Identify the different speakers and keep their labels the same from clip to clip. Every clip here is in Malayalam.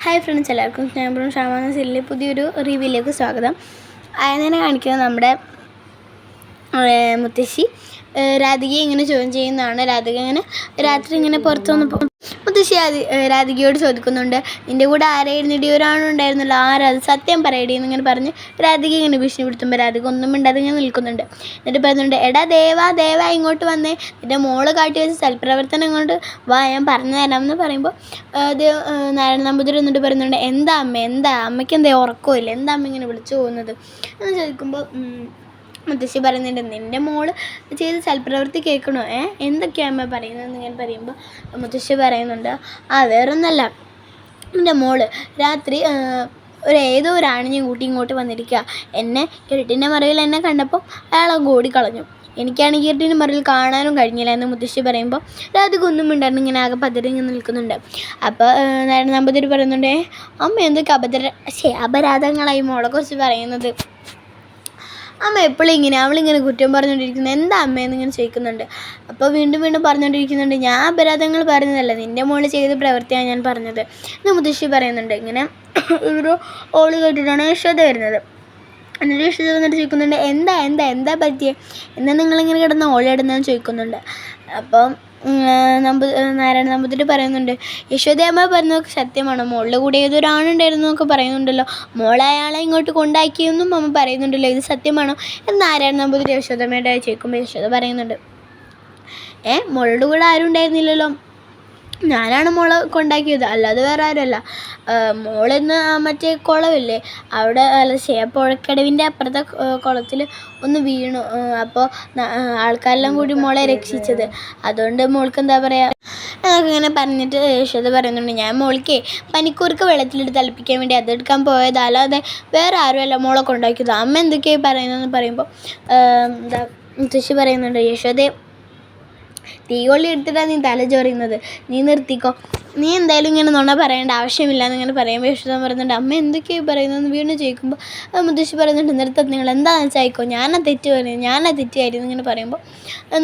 Speaker 1: ഹായ് ഫ്രണ്ട്സ്, എല്ലാവർക്കും സ്നേഹപൂർവ്വം ഷാമാന സീരിയലിലെ പുതിയൊരു റിവ്യൂയിലേക്ക് സ്വാഗതം. അതിനെ കാണിക്കുന്നത് നമ്മുടെ മുത്തശ്ശി രാധികയെ ഇങ്ങനെ ചോദ്യം ചെയ്യുന്നതാണ്. രാധിക ഇങ്ങനെ രാത്രി ഇങ്ങനെ പുറത്തു വന്നപ്പോൾ മുത്തശ്ശി രാധികയോട് ചോദിക്കുന്നുണ്ട്, നിൻ്റെ കൂടെ ആരായിരുന്നിടി, ഒരാളുണ്ടായിരുന്നല്ലോ, ആരാത്, സത്യം പറയടി എന്നിങ്ങനെ പറഞ്ഞ് രാധിക ഇങ്ങനെ ഭീഷണിപ്പെടുത്തുമ്പോൾ രാധിക ഒന്നും മിണ്ടാതെ ഇങ്ങനെ നിൽക്കുന്നുണ്ട്. എന്നിട്ട് പറയുന്നുണ്ട്, എടാ ദേവാ ഇങ്ങോട്ട് വന്നേ, നിൻ്റെ മോള് കാട്ടി വെച്ച സൽപ്രവർത്തനം ഇങ്ങോട്ട് വാ, ഞാൻ പറഞ്ഞു തരാമെന്ന് പറയുമ്പോൾ നാരായണ നമ്പൂതിരി എന്നിട്ട് പറയുന്നുണ്ട്, എന്താ അമ്മയ്ക്ക് എന്താ ഉറക്കമില്ല, എന്താ അമ്മ ഇങ്ങനെ വിളിച്ചു പോകുന്നത് എന്ന് ചോദിക്കുമ്പോൾ മുത്തശ്ശി പറയുന്നുണ്ട്, നിൻ്റെ മോള് ചെയ്ത് സൽപ്രവൃത്തി കേൾക്കണോ, എന്തൊക്കെയാണ് അമ്മ പറയുന്നതെന്ന് ഇങ്ങനെ പറയുമ്പോൾ മുത്തശ്ശി പറയുന്നുണ്ട്, വേറൊന്നല്ല, എൻ്റെ മോള് രാത്രി ഏതോ ഒരാണിനെയും കൂട്ടി ഇങ്ങോട്ട് വന്നിരിക്കുക. എന്നെ ഇരുട്ടിൻ്റെ മറയിൽ എന്നെ കണ്ടപ്പോൾ അയാളെ ഓടിക്കളഞ്ഞു. എനിക്കാണെങ്കിൽ ഇരുട്ടിൻ്റെ മറയിൽ കാണാനും കഴിഞ്ഞില്ല എന്ന് മുത്തശ്ശി പറയുമ്പോൾ രാധിക ഒന്നും മിണ്ടാണ്ട് ഇങ്ങനെ ആകെ പതറി ഇങ്ങനെ നിൽക്കുന്നുണ്ട്. അപ്പോൾ നാരായണ നമ്പൂതിരി പറയുന്നുണ്ട്, അമ്മ എന്തൊക്കെ അപരാധങ്ങളായി മോളെക്കുറിച്ച് പറയുന്നത്, അമ്മ എപ്പോഴും അവളിങ്ങനെ കുറ്റം പറഞ്ഞുകൊണ്ടിരിക്കുന്നത്, എന്താ അമ്മയെന്ന് ഇങ്ങനെ ചോദിക്കുന്നുണ്ട്. അപ്പോൾ വീണ്ടും പറഞ്ഞുകൊണ്ടിരിക്കുന്നുണ്ട്, ഞാൻ അപരാധങ്ങൾ പറഞ്ഞതല്ല, നിൻ്റെ മോള് ചെയ്ത പ്രവൃത്തിയാണ് ഞാൻ പറഞ്ഞത് എന്ന് മുത്തശ്ശി പറയുന്നുണ്ട്. ഇങ്ങനെ ഒരു ഓള് കേട്ടിട്ടാണ് യശോദ വരുന്നത്. എന്നിട്ട് യശോദ വന്നിട്ട് ചോദിക്കുന്നുണ്ട്, എന്താ പറ്റിയേ, എന്താ നിങ്ങളിങ്ങനെ കിടന്ന് ഓളിടുന്നതെന്ന് ചോദിക്കുന്നുണ്ട്. അപ്പം നാരായണ നമ്പൂതിരി പറയുന്നുണ്ട്, യശോദയമ്മ പറഞ്ഞതൊക്കെ സത്യമാണോ, മോളുടെ കൂടെ ഏതൊരാണുണ്ടായിരുന്നു എന്നൊക്കെ പറയുന്നുണ്ടല്ലോ, മോളെ അയാളെ ഇങ്ങോട്ട് കൊണ്ടാക്കിയെന്നും അമ്മ പറയുന്നുണ്ടല്ലോ, ഇത് സത്യമാണോ എന്ന് നാരായണ നമ്പൂതിരി യശോദമ്മയുടെ ചോദിക്കുമ്പോൾ യശോദ പറയുന്നുണ്ട്, മോളുടെ കൂടെ ആരും ഉണ്ടായിരുന്നില്ലല്ലോ, ഞാനാണ് മോളെ കൊണ്ടാക്കിയത്, അല്ലാതെ വേറെ ആരുമല്ല. മോളിന്ന് മറ്റേ കുളമില്ലേ അവിടെ, പുഴക്കടവിൻ്റെ അപ്പുറത്തെ കുളത്തിൽ ഒന്ന് വീണു, അപ്പോൾ ആൾക്കാരെല്ലാം കൂടി മോളെ രക്ഷിച്ചത്, അതുകൊണ്ട് മോൾക്ക് എന്താ പറയുക എന്നൊക്കെ ഇങ്ങനെ പറഞ്ഞിട്ട് യശോദ പറയുന്നുണ്ട്, ഞാൻ മോൾക്ക് പനിക്കൂർക്ക് വെള്ളത്തിലിട്ട് തിളപ്പിക്കാൻ വേണ്ടി അതെടുക്കാൻ പോയത്, അല്ലാതെ വേറെ ആരുമല്ല മോളെ കൊണ്ടാക്കിയത്, അമ്മ എന്തൊക്കെയായി പറയുന്നതെന്ന് പറയുമ്പോൾ മുത്തശ്ശി പറയുന്നുണ്ട്, യശോദ തീ കൊള്ളി എടുത്തിട്ടാണ് നീ തല ചൊറിയുന്നത്, നീ നിർത്തിക്കോ, നീ എന്തായാലും ഇങ്ങനെ നുണ പറയേണ്ട ആവശ്യമില്ല എന്നിങ്ങനെ പറയുമ്പോൾ യശോദ പറയുന്നുണ്ട്, അമ്മ എന്തൊക്കെയാണ് പറയുന്നതെന്ന് വീണ്ടും ചോദിക്കുമ്പോൾ മുത്തശ്ശി പറയുന്നുണ്ട്, നിർത്തം, നിങ്ങൾ എന്താണെന്ന് വെച്ചായിക്കോ, ഞാനാ തെറ്റുകാര്യം എന്നിങ്ങനെ പറയുമ്പോൾ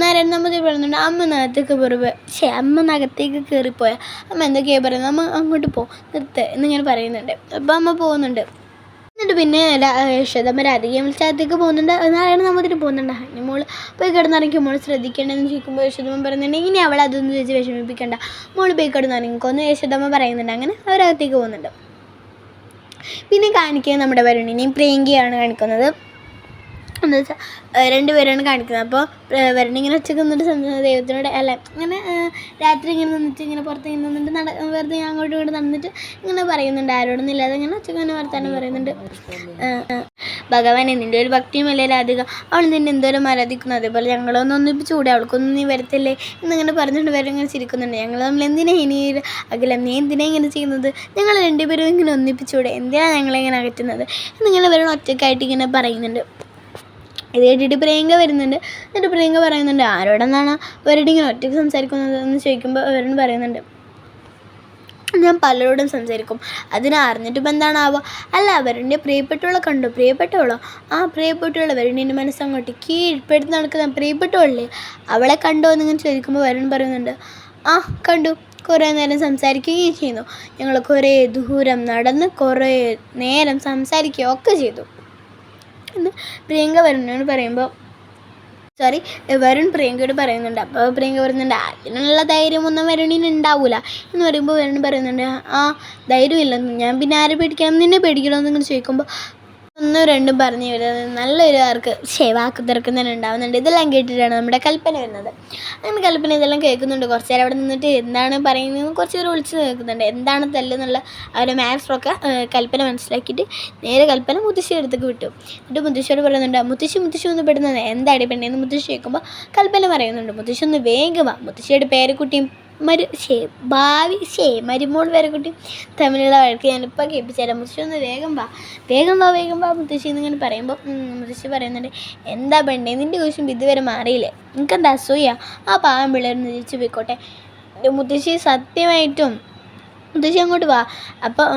Speaker 1: നാരായണ നമ്പൂതിരി പറയുന്നുണ്ട്, അമ്മ നകത്തേക്ക് കയറിപ്പോയാൽ അമ്മ എന്തൊക്കെയാണ് പറയുന്നത്, അമ്മ അങ്ങോട്ട് നിർത്ത് എന്നിങ്ങനെ പറയുന്നുണ്ട്. അപ്പോൾ അമ്മ പോകുന്നുണ്ട്. എന്നിട്ട് പിന്നെ യശോദമ്മ രാധികയെ വിളിച്ചകത്തേക്ക് പോകുന്നുണ്ട്. നാരായണ നമ്പൂതിരി പോകുന്നുണ്ട്. അതിന് മോൾ പോയി കിടന്നിറങ്ങി, മോൾ ശ്രദ്ധിക്കേണ്ടതെന്ന് ചോദിക്കുമ്പോൾ യശോദമ്മ പറയുന്നുണ്ട്, ഇനി അവൾ അതൊന്നും ചോദിച്ച് വിഷമിപ്പിക്കേണ്ട, മോൾ പോയി കിടന്നിറങ്ങിക്കോന്ന് യശോദമ്മ പറയുന്നുണ്ട്. അങ്ങനെ അവരകത്തേക്ക് പോകുന്നുണ്ട്. പിന്നെ കാണിക്കുന്നത് നമ്മുടെ വരുണിനെയും പ്രിയങ്കയാണ് കാണിക്കുന്നത്. എന്താ വെച്ചാൽ രണ്ടുപേരാണ് കാണിക്കുന്നത്. അപ്പോൾ വരുൺ ഇങ്ങനെ ഉച്ചക്ക് നിന്നിട്ട് ദൈവത്തിനോട് ഇങ്ങനെ രാത്രി ഇങ്ങനെ നിന്നിട്ട് ഇങ്ങനെ പുറത്ത് ഇങ്ങനെ നിന്നിട്ട് വെറുതെ അങ്ങോട്ടും ഇങ്ങോട്ട് നടന്നിട്ട് ഇങ്ങനെ പറയുന്നുണ്ട്, ആരോടൊന്നും ഇല്ലാതെ ഇങ്ങനെ ഉച്ചക്ക് ഇങ്ങനെ വർത്താനം പറയുന്നുണ്ട്. ഭഗവാനെ, നിൻ്റെ ഒരു ഭക്തിയുമല്ലേ രാധിക, അവൾ നിന്നെ എന്തോരം ആരാധിക്കുന്നു, അതേപോലെ ഞങ്ങളൊന്നും ഒന്നിപ്പിച്ചുകൂടെ, അവൾക്കൊന്നും നീ വരത്തില്ലേ എന്നിങ്ങനെ പറഞ്ഞിട്ട് വരും ഇങ്ങനെ ചിരിക്കുന്നുണ്ട്. ഞങ്ങൾ നമ്മൾ എന്തിനാ ഇനി അകലം, നീ എന്തിനാ ഇങ്ങനെ ചെയ്യുന്നത്, ഞങ്ങൾ രണ്ടുപേരും ഇങ്ങനെ ഒന്നിപ്പിച്ചുകൂടെ, എന്തിനാണ് ഞങ്ങളിങ്ങനെ അകറ്റുന്നത് എന്നിങ്ങനെ വരും ഒറ്റയ്ക്കായിട്ട് ഇങ്ങനെ പറയുന്നുണ്ട്. ഇത് കേട്ടിട്ട് പ്രിയങ്ക വരുന്നുണ്ട്. എന്നിട്ട് പ്രിയങ്ക പറയുന്നുണ്ട്, ആരോടെന്നാണ് അവരുടെ ഇങ്ങനെ ഒറ്റയ്ക്ക് സംസാരിക്കുന്നത് എന്ന് ചോദിക്കുമ്പോൾ അവരും പറയുന്നുണ്ട്, ഞാൻ പലരോടും സംസാരിക്കും, അതിനറിഞ്ഞിട്ടിപ്പോൾ എന്താണാവുക, അല്ല അവരുടെ പ്രിയപ്പെട്ടവളെ കണ്ടു, പ്രിയപ്പെട്ടവളോ, പ്രിയപ്പെട്ടവളെ വരുണിൻ്റെ മനസ്സങ്ങോട്ട് കീഴ്പ്പെടുത്തി നടക്കുന്ന പ്രിയപ്പെട്ടവളല്ലേ, അവളെ കണ്ടോ എന്നിങ്ങനെ ചോദിക്കുമ്പോൾ വരുൺ പറയുന്നുണ്ട്, കണ്ടു, കുറേ നേരം സംസാരിക്കുകയും ചെയ്യുന്നു, ഞങ്ങൾ കുറേ ദൂരം നടന്ന് കുറേ നേരം സംസാരിക്കുകയൊക്കെ ചെയ്തു എന്ന് പ്രിയങ്ക വരുണിനോട് പറയുമ്പോൾ വരുൺ പ്രിയങ്കയോട് പറയുന്നുണ്ട്. അപ്പോൾ പ്രിയങ്ക പറയുന്നുണ്ട്, അതിനുള്ള ധൈര്യമൊന്നും വരുണിന് ഉണ്ടാവില്ല എന്ന് പറയുമ്പോൾ വരുൺ പറയുന്നുണ്ട്, ധൈര്യമില്ലെന്ന്, ഞാൻ പിന്നെ ആരെ പേടിക്കണം, നിന്നെ പേടിക്കണമെന്ന് ഇങ്ങനെ ചോദിക്കുമ്പോൾ ഒന്നും രണ്ടും പറഞ്ഞു വരുന്നത് നല്ലൊരു വാക്ക് തിരക്കുന്നതിന് ഉണ്ടാവുന്നുണ്ട്. ഇതെല്ലാം കേട്ടിട്ടാണ് നമ്മുടെ കൽപ്പന വരുന്നത്. അങ്ങനെ കൽപ്പന ഇതെല്ലാം കേൾക്കുന്നുണ്ട്. കുറച്ച് നേരം അവിടെ നിന്നിട്ട് എന്താണ് പറയുന്നത് കുറച്ച് നേരം വിളിച്ച് കേൾക്കുന്നുണ്ട്. എന്താണ് തല്ലെന്നുള്ള അവരുടെ മാത്സൊക്കെ കൽപ്പന മനസ്സിലാക്കിയിട്ട് നേരെ കൽപ്പന മുത്തശ്ശി അടുത്തേക്ക് വിട്ടു. എന്നിട്ട് മുത്തശ്ശിയോട് പറയുന്നുണ്ട്, മുത്തശ്ശി ഒന്ന് പെടുന്നത് എന്താടി പെണ്ണെന്ന് മുത്തശ്ശി കേൾക്കുമ്പോൾ കൽപ്പന പറയുന്നുണ്ട്, മുത്തശ്ശി ഒന്ന് വേഗം വാ, മുത്തശ്ശിയുടെ പേരക്കുട്ടിയും മരുമോൾ പേരക്കുട്ടിയും തമ്മിലുള്ള വഴക്ക് ഞാനിപ്പോൾ കേൾപ്പിച്ചു തരാം, മുത്തശ്ശി ഒന്ന് വേഗം വാ മുത്തശ്ശി എന്നിങ്ങനെ പറയുമ്പോൾ മുത്തശ്ശി പറയുന്നുണ്ട്, എന്താ പെണ്ണേ, നിൻ്റെ കുശുമ്പ് ഇതുവരെ മാറിയില്ലേ, നിനക്കെന്താ അസൂയ, പാവം പിള്ളേരൊന്ന് തിരിച്ചു പോയിക്കോട്ടെ, മുത്തശ്ശി സത്യമായിട്ടും മുത്തശ്ശി അങ്ങോട്ട് വാ. അപ്പോൾ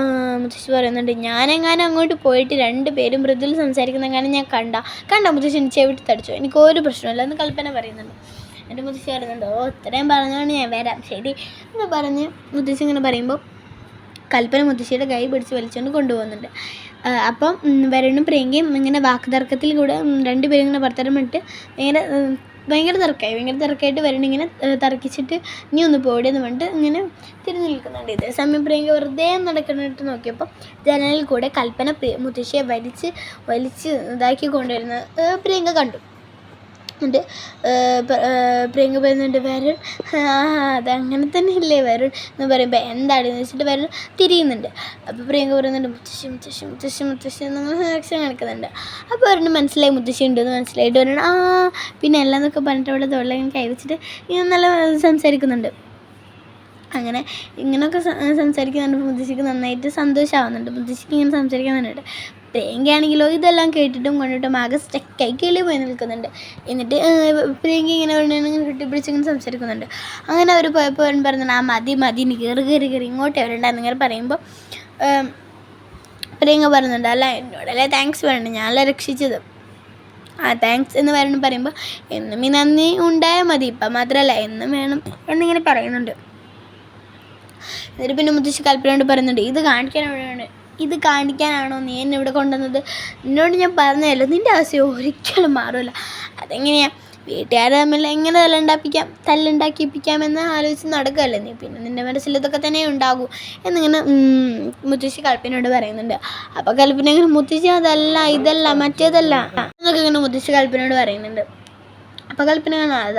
Speaker 1: മുത്തശ്ശി പറയുന്നുണ്ട്, ഞാനെങ്ങാനും അങ്ങോട്ട് പോയിട്ട് രണ്ടുപേരും മൃദുൽ സംസാരിക്കുന്ന ഞാൻ കണ്ട മുത്തശ്ശി ചെവിട്ടി തടിച്ചു, എനിക്ക് ഒരു പ്രശ്നമില്ല എന്ന് കൽപ്പന പറയുന്നുണ്ട്. എൻ്റെ മുത്തശ്ശി പറയുന്നുണ്ട്, ഇത്രയും പറഞ്ഞുകൊണ്ട് ഞാൻ വരാം, ശരി എന്ന് പറഞ്ഞ് മുത്തശ്ശി ഇങ്ങനെ പറയുമ്പോൾ കൽപ്പന മുത്തശ്ശിയുടെ കൈ പിടിച്ച് വലിച്ചുകൊണ്ട് കൊണ്ടുപോകുന്നുണ്ട്. അപ്പം വരുണും പ്രിയങ്കയും ഇങ്ങനെ വാക്കുതർക്കത്തിൽ കൂടെ രണ്ടുപേരും ഇങ്ങനെ വർത്തമാനം ഇട്ട് ഇങ്ങനെ ഭയങ്കര തിരക്കായിട്ട് വരുണിങ്ങനെ തർക്കിച്ചിട്ട് ഇനി ഒന്ന് പോടിയെന്ന് പറഞ്ഞിട്ട് ഇങ്ങനെ തിരിഞ്ഞു നിൽക്കുന്നുണ്ട്. ഇതേ സമയം പ്രിയങ്ക വെറുതെ നടക്കുന്നിട്ട് നോക്കിയപ്പോൾ ജനലിൽ കൂടെ കൽപ്പന മുത്തശ്ശിയെ വലിച്ച് ഇതാക്കി കൊണ്ടുവരുന്ന പ്രിയങ്ക കണ്ടു. എന്നിട്ട് പ്രിയങ്ക പറയുന്നുണ്ട്, വരുൺ അതങ്ങനെ തന്നെ ഇല്ലേ വരുൺ എന്ന് പറയുമ്പോൾ എന്താണെന്ന് വെച്ചിട്ട് വരുൺ തിരിയുന്നുണ്ട്. അപ്പോൾ പ്രിയങ്ക പറയുന്നുണ്ട്, മുത്തശ്ശി എന്നങ്ങനെ ആക്ഷൻ കാണിക്കുന്നുണ്ട്. അപ്പോൾ വരുണ് മനസ്സിലായി മുത്തശ്ശി ഉണ്ടെന്ന് മനസ്സിലായിട്ട് വരുൺ പിന്നെ എല്ലാം എന്നൊക്കെ പറഞ്ഞിട്ട് അവിടെ തൊഴിലിങ്ങനെ കൈവച്ചിട്ട് ഇങ്ങനെ നല്ല സംസാരിക്കുന്നുണ്ട്. അങ്ങനെ ഇങ്ങനെയൊക്കെ സംസാരിക്കുന്നുണ്ട്. മുത്തശ്ശിക്ക് നന്നായിട്ട് സന്തോഷമാവുന്നുണ്ട്. മുത്തശ്ശിക്ക് ഇങ്ങനെ സംസാരിക്കുന്നുണ്ട്. പ്രിയങ്കയാണെങ്കിലോ ഇതെല്ലാം കേട്ടിട്ടും കണ്ടിട്ടും ആകെ സ്റ്റക്കായി കിളി പോയി നിൽക്കുന്നുണ്ട്. എന്നിട്ട് പ്രിയങ്ക ഇങ്ങനെ കെട്ടിപ്പിടിച്ച് ഇങ്ങനെ സംസാരിക്കുന്നുണ്ട്. അങ്ങനെ അവർ പോയപ്പോൾ അവൻ പറയുന്നുണ്ട്, മതി ഇനി കയറി ഇങ്ങോട്ട് വരണ്ടെന്ന് ഇങ്ങനെ പറയുമ്പോൾ പ്രിയങ്ക പറയുന്നുണ്ട്, അല്ല എന്നോടല്ലേ താങ്ക്സ് വേണ്ട, ഞാനല്ലേ രക്ഷിച്ചത്. താങ്ക്സ് എന്ന് പറയുമ്പോൾ എന്നും ഈ നന്ദി ഉണ്ടായാൽ മതി, ഇപ്പം മാത്രമല്ല എന്നും വേണം എന്നിങ്ങനെ പറയുന്നുണ്ട്. എന്നിട്ട് പിന്നെ മുത്തശ്ശി കൽപ്പനയോട് പറയുന്നുണ്ട്, ഇത് കാണിക്കാനാണോ നീ എന്നെ ഇവിടെ കൊണ്ടുവന്നത്? എന്നോട് ഞാൻ പറഞ്ഞതല്ലോ നിൻ്റെ അവസ്ഥ ഒരിക്കലും മാറില്ല. അതെങ്ങനെയാണ് വീട്ടുകാർ തമ്മിൽ എങ്ങനെ തല്ലുണ്ടാക്കിപ്പിക്കാമെന്ന് ആലോചിച്ച് നടക്കുകയല്ലേ നീ, പിന്നെ നിൻ്റെ മനസ്സിൽ ഇതൊക്കെ തന്നെ ഉണ്ടാകൂ എന്നിങ്ങനെ മുത്തശ്ശി കൽപ്പനയോട് പറയുന്നുണ്ട്. അപ്പോൾ കൽപ്പന ഇങ്ങനെ മുത്തശ്ശി അതല്ല ഇതല്ല മറ്റേതല്ല എന്നൊക്കെ ഇങ്ങനെ മുത്തശ്ശി കൽപ്പനയോട് പറയുന്നുണ്ട്. അപ്പോൾ കൽപ്പന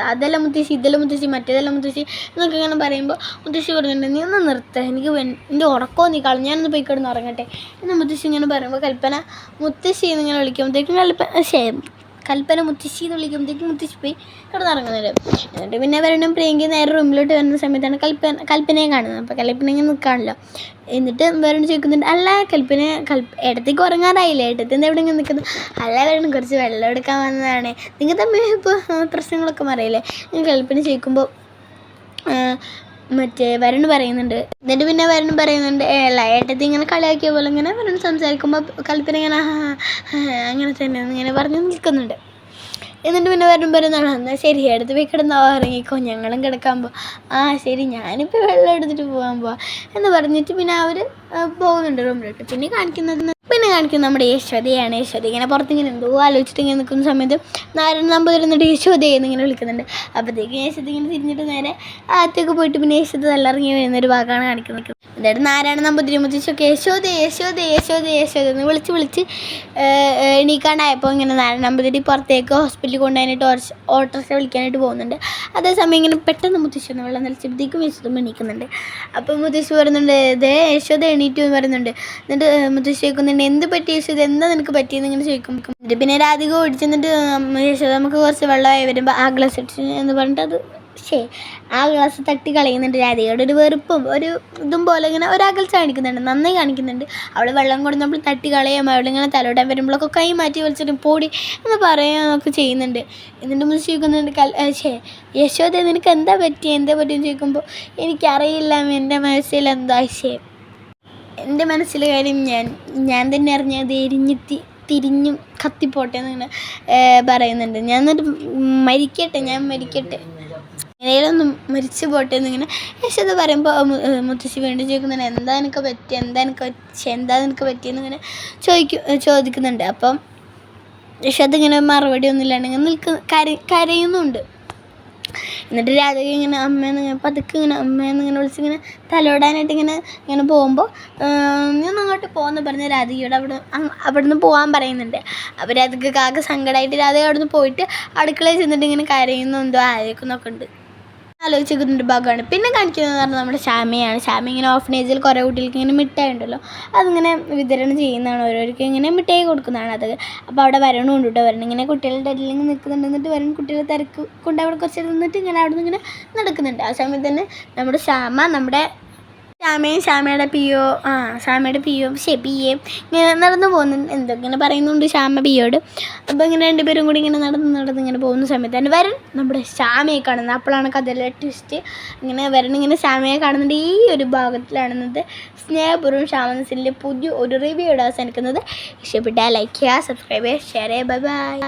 Speaker 1: അതല്ല മുത്തശ്ശി ഇതല്ല മുത്തശ്ശി മറ്റേതല്ല മുത്തശ്ശി എന്നൊക്കെ ഇങ്ങനെ പറയുമ്പോൾ മുത്തശ്ശി പറയുന്നുണ്ട്, നീ ഒന്ന് നിർത്ത്, എനിക്ക് എൻ്റെ ഉറക്കമോ നീ ഞാനൊന്ന് പോയി കിടന്ന് ഉറങ്ങട്ടെ എന്ന് മുത്തശ്ശി ഇങ്ങനെ പറയുമ്പോൾ കൽപ്പന മുത്തശ്ശി എന്നിങ്ങനെ വിളിക്കുമ്പോഴത്തേക്കും കൽപ്പന മുത്തശ്ശി എന്ന് വിളിക്കുമ്പോഴത്തേക്കും മുത്തശ്ശി പോയി കിടന്നുറങ്ങുന്നുണ്ട്. എന്നിട്ട് പിന്നെ വരണം പ്രിയങ്ക നേരെ റൂമിലോട്ട് വരുന്ന സമയത്താണ് കൽപ്പനയെ കാണുന്നത്. അപ്പോൾ കൽപ്പന ഇങ്ങനെ നിൽക്കാണല്ലോ. എന്നിട്ട് വരണം ചോദിക്കുന്നുണ്ട്, അല്ല ഇടത്തേക്ക് ഉറങ്ങാറായില്ലേ, ഇടത്തിൽ നിന്ന് എവിടെ ഇങ്ങനെ നിൽക്കുന്നു? അല്ല വരണം കുറച്ച് വെള്ളം എടുക്കാൻ വന്നതാണ്, നിങ്ങൾ തമ്മിൽ ഇപ്പോൾ പ്രശ്നങ്ങളൊക്കെ മാറിയില്ലേ കൽപ്പന ചോദിക്കുമ്പോൾ വരുൺ പറയുന്നുണ്ട്. എന്നിട്ട് പിന്നെ വരുൺ പറയുന്നുണ്ട്, ഏട്ടത്തി ഇങ്ങനെ കളിയാക്കിയ പോലെ ഇങ്ങനെ വരുൺ സംസാരിക്കുമ്പോൾ കൽപ്പന ഇങ്ങനെ അങ്ങനെ തന്നെ ഇങ്ങനെ പറഞ്ഞു നിൽക്കുന്നുണ്ട്. എന്നിട്ട് പിന്നെ വരുൺ പറയുന്നതാണ്, എന്നാൽ ശരി എടുത്ത് പോയി കിടന്നോ ഇറങ്ങിക്കോ, ഞങ്ങളും കിടക്കാൻ ശരി ഞാനിപ്പോൾ വെള്ളം എടുത്തിട്ട് പോകാൻ എന്ന് പറഞ്ഞിട്ട് പിന്നെ അവർ പോകുന്നുണ്ട് റൂമിലോട്ട്. പിന്നെ കാണിക്കുന്ന നമ്മുടെ യശോദയാണ്. യശോദ ഇങ്ങനെ പുറത്തിങ്ങനെ എന്തോ ആലോചിച്ചിട്ട് ഇങ്ങനെ നിൽക്കുന്ന സമയത്ത് നാരായണ നമ്പൂതിരി എന്നിട്ട് യശോദയെന്ന് ഇങ്ങനെ വിളിക്കുന്നുണ്ട്. അപ്പോഴത്തേക്കും യശോദ ഇങ്ങനെ തിരിഞ്ഞിട്ട് നേരെ അകത്തേക്ക് പോയിട്ട് പിന്നെ യശോദ തലയിറങ്ങി വരുന്നൊരു ഭാഗമാണ് കാണിക്കുന്നത്. എന്നിട്ട് നാരായണ നമ്പൂതിരി മുത്തശ്ശിയൊക്കെ യശോദ എന്ന് വിളിച്ച് എണീക്കാണ്ടായപ്പോൾ ഇങ്ങനെ നാരായണ നമ്പൂതിരി പുറത്തേക്ക് ഹോസ്പിറ്റലിൽ കൊണ്ടുപോയിട്ട് ഓട്ടോറിക്ഷ വിളിക്കാനായിട്ട് പോകുന്നുണ്ട്. അതേസമയം ഇങ്ങനെ പെട്ടെന്ന് മുത്തശ്ശി ഒന്ന് വെള്ളം നിലച്ചപ്പോഴത്തേക്കും യശോദ എണീക്കുന്നുണ്ട്. അപ്പോൾ മുത്തശ്ശി പറയുന്നുണ്ട്, യശോദ എണീറ്റു എന്ന് പറയുന്നുണ്ട്. എന്നിട്ട് മുത്തശ്ശി ചോദിക്കുന്നുണ്ട്, എന്ത് പറ്റി യശോദ, എന്താ നിനക്ക് പറ്റിയെന്ന് ഇങ്ങനെ ചോദിക്കും. എന്നിട്ട് പിന്നെ രാധിക ഓടിച്ചെന്നിട്ട് യശോദ നമുക്ക് കുറച്ച് വെള്ളമായി വരുമ്പോൾ ആ ഗ്ലാസ് ഇട്ട് എന്ന് പറഞ്ഞിട്ട് അത് ആ ഗ്ലാസ് തട്ടി കളയുന്നുണ്ട്. രാധികയുടെ ഒരു വെറുപ്പും ഒരു ഇതും പോലെ ഇങ്ങനെ ഒരകൽച്ച കാണിക്കുന്നുണ്ട്, നന്നായി കാണിക്കുന്നുണ്ട്. അവൾ വെള്ളം കൊണ്ട് നമ്മൾ തട്ടി കളയാം, അവളിങ്ങനെ തലോടാൻ വരുമ്പോഴൊക്കെ കൈ മാറ്റി വലിച്ചിട്ട് പോടി എന്ന് പറയാനൊക്കെ ചെയ്യുന്നുണ്ട്. എന്നിട്ട് മുത്തശ്ശി ചോദിക്കുന്നുണ്ട്, യശോദ നിനക്ക് എന്താ പറ്റിയെന്ന് ചോദിക്കുമ്പോൾ എനിക്കറിയില്ല, എൻ്റെ മനസ്സിൽ എന്താ എൻ്റെ മനസ്സിലെ കാര്യം ഞാൻ തന്നെ അറിഞ്ഞത് തിരിഞ്ഞും കത്തിപ്പോട്ടെ എന്നിങ്ങനെ പറയുന്നുണ്ട്. ഞാൻ മരിക്കട്ടെ എങ്ങനെയൊന്നും മരിച്ചു പോട്ടെ എന്നിങ്ങനെ യശോദ പറയുമ്പോൾ മുത്തശ്ശി വീണ്ടും ചോദിക്കുന്നുണ്ട്, എന്താ നിനക്ക് പറ്റിയെന്നിങ്ങനെ ചോദിക്കുന്നുണ്ട്. അപ്പം യശോദ ഇങ്ങനെ മറുപടി ഒന്നും ഇല്ലാണ്ട് ഇങ്ങനെ കരയുന്നുണ്ട്. എന്നിട്ട് രാധിക ഇങ്ങനെ അമ്മേന്ന് പതുക്കെ ഇങ്ങനെ അമ്മേന്നിങ്ങനെ വിളിച്ചിങ്ങനെ തലോടാനായിട്ട് ഇങ്ങനെ പോകുമ്പോൾ ഞാൻ അങ്ങോട്ട് പോകുമെന്ന് പറഞ്ഞ് രാധികയോട് അവിടെ നിന്ന് പോകാൻ പറയുന്നുണ്ട്. അപ്പോൾ രാധികക്ക് ആകെ സങ്കടമായിട്ട് രാധിക അവിടെ നിന്ന് പോയിട്ട് അടുക്കളയിൽ ചെന്നിട്ട് ഇങ്ങനെ കരയുന്നുണ്ടോ ആലോചിക്കുന്നൊക്കെ ഉണ്ട്. ആലോചിക്കുന്നൊരു ഭാഗമാണ്. പിന്നെ കാണിക്കുന്നത് പറഞ്ഞാൽ നമ്മുടെ ശ്യാമ ഇങ്ങനെ ഓഫനേജിൽ കുറേ കുട്ടികൾക്ക് ഇങ്ങനെ മിഠായി ഉണ്ടല്ലോ അതിങ്ങനെ വിതരണം ചെയ്യുന്നതാണ്, ഓരോരുത്തർക്ക് ഇങ്ങനെ മിഠായി കൊടുക്കുന്നതാണ് അത്. അപ്പോൾ അവിടെ വരണം ഉണ്ട് കേട്ടോ, വരണം ഇങ്ങനെ കുട്ടികളുടെ ഇടയിൽ ഇങ്ങനെ നിൽക്കുന്നുണ്ട്. എന്നിട്ട് വരണം കുട്ടികളെ തിരക്ക് കൊണ്ട് അവിടെ കുറച്ച് നിന്നിട്ട് ഇങ്ങനെ അവിടെ നിന്ന് ഇങ്ങനെ നടക്കുന്നുണ്ട്. ആ സമയത്ത് തന്നെ നമ്മുടെ ശ്യാമയുടെ പിയും ഇങ്ങനെ നടന്നു പോകുന്നുണ്ട്. എന്തൊക്കെ പറയുന്നുണ്ട് ശ്യാമ പിയോട്. അപ്പോൾ ഇങ്ങനെ രണ്ടുപേരും കൂടി ഇങ്ങനെ നടന്ന് ഇങ്ങനെ പോകുന്ന സമയത്ത് തന്നെ വരൻ നമ്മുടെ ശ്യാമയെ കാണുന്നത്. അപ്പോഴാണ് കഥയിലെ ട്വിസ്റ്റ്. ഇങ്ങനെ ശ്യാമയെ കാണുന്നുണ്ട്. ഈ ഒരു ഭാഗത്തിലാണെന്നത് സ്നേഹപൂർവ്വം ശ്യാമനസിലെ പുതിയ ഒരു റിവ്യൂടെ അവസാനിക്കുന്നത്. ഇഷ്ടപ്പെട്ടാൽ ലൈക്ക് ചെയ്യുക, സബ്സ്ക്രൈബ് ചെയ്യുക, ഷെയർ ചെയ്യുക. ബൈ.